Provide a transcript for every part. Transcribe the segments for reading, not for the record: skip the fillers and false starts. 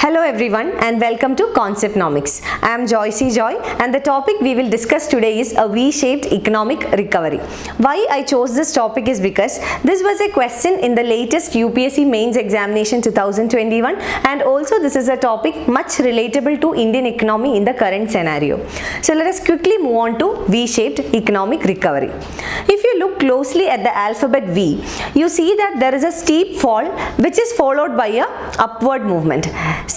Hello everyone and welcome to Conceptnomics. I am JOICY Joy and the topic we will discuss today is a V-shaped economic recovery. Why I chose this topic is because this was a question in the latest UPSC Mains examination 2021 and also this is a topic much relatable to Indian economy in the current scenario. So let us quickly move on to V-shaped economic recovery. If you look closely at the alphabet V, you see that there is a steep fall which is followed by a upward movement.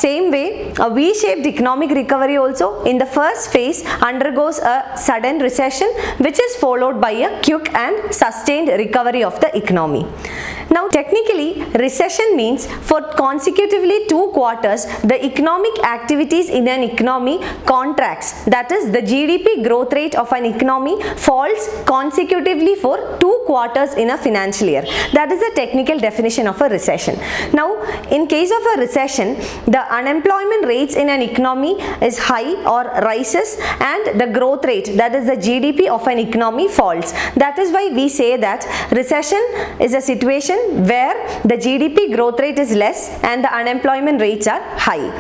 Same way, a V-shaped economic recovery also in the first phase undergoes a sudden recession which is followed by a quick and sustained recovery of the economy. Now technically, recession means for consecutively 2 quarters the economic activities in an economy contracts, that is the GDP growth rate of an economy falls consecutively for 2 quarters in a financial year. That is the technical definition of a recession. Now in case of a recession, the unemployment rates in an economy is high or rises and the growth rate, that is the GDP of an economy, falls. That is why we say that recession is a situation where the GDP growth rate is less and the unemployment rates are high.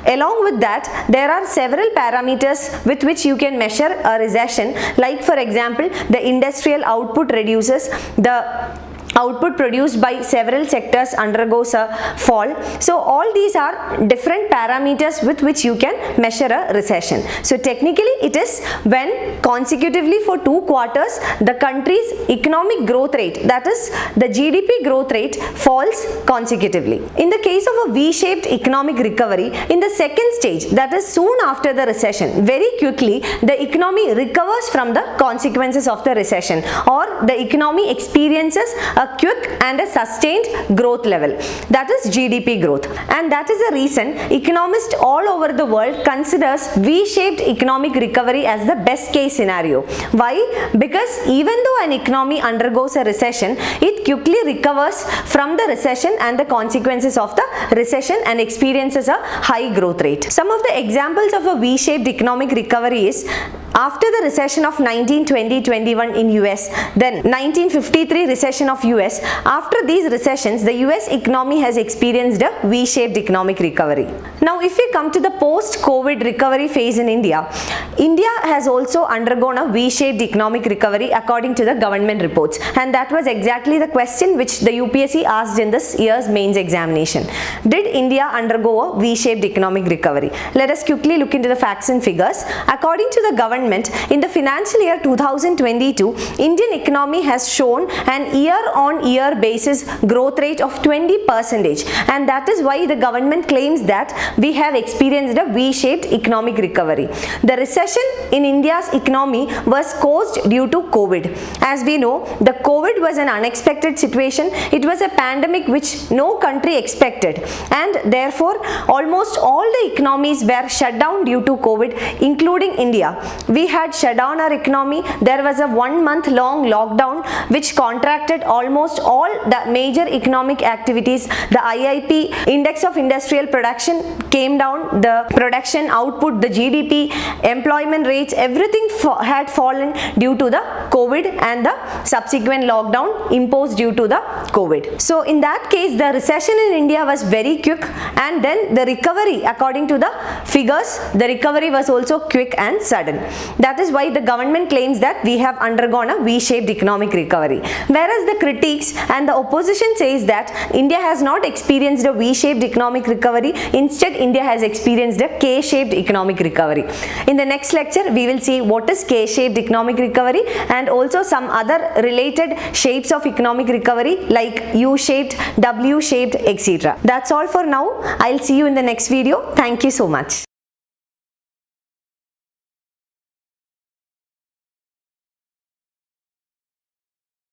Along with that, there are several parameters with which you can measure a recession, like for example, the industrial output reduces, the output produced by several sectors undergoes a fall. So all these are different parameters with which you can measure a recession. So technically it is when consecutively for 2 quarters the country's economic growth rate, that is the GDP growth rate, falls consecutively. In the case of a V-shaped economic recovery, in the second stage, that is soon after the recession, very quickly the economy recovers from the consequences of the recession, or the economy experiences a quick and a sustained growth level, that is GDP growth. And that is the reason economists all over the world considers V-shaped economic recovery as the best case scenario. Why? Because even though an economy undergoes a recession, it quickly recovers from the recession and the consequences of the recession and experiences a high growth rate. Some of the examples of a V-shaped economic recovery is after the recession of 1920-21 in US, then 1953 recession of US, after these recessions, the US economy has experienced a V-shaped economic recovery. Now, if we come to the post-COVID recovery phase in India, India has also undergone a V-shaped economic recovery according to the government reports, and that was exactly the question which the UPSC asked in this year's mains examination. Did India undergo a V-shaped economic recovery? Let us quickly look into the facts and figures. According to the government, in the financial year 2022, Indian economy has shown an year-on-year basis growth rate of 20%, and that is why the government claims that we have experienced a V-shaped economic recovery. The recession in India's economy was caused due to COVID. As we know, the COVID was an unexpected situation. It was a pandemic which no country expected, and therefore almost all the economies were shut down due to COVID, including India. We had shut down our economy. There was a 1 month long lockdown which contracted almost all the major economic activities. The IIP, Index of Industrial Production, came down. The production output, the GDP, employment rates, everything had fallen due to the COVID and the subsequent lockdown imposed due to the COVID. So in that case, the recession in India was very quick, and then the recovery, according to the figures, the recovery was also quick and sudden. That is why the government claims that we have undergone a V-shaped economic recovery. Whereas the critics and the opposition says that India has not experienced a V-shaped economic recovery. Instead, India has experienced a K-shaped economic recovery. In the next lecture, we will see what is K-shaped economic recovery and also some other related shapes of economic recovery like U-shaped, W-shaped, etc. That's all for now. I'll see you in the next video. Thank you so much.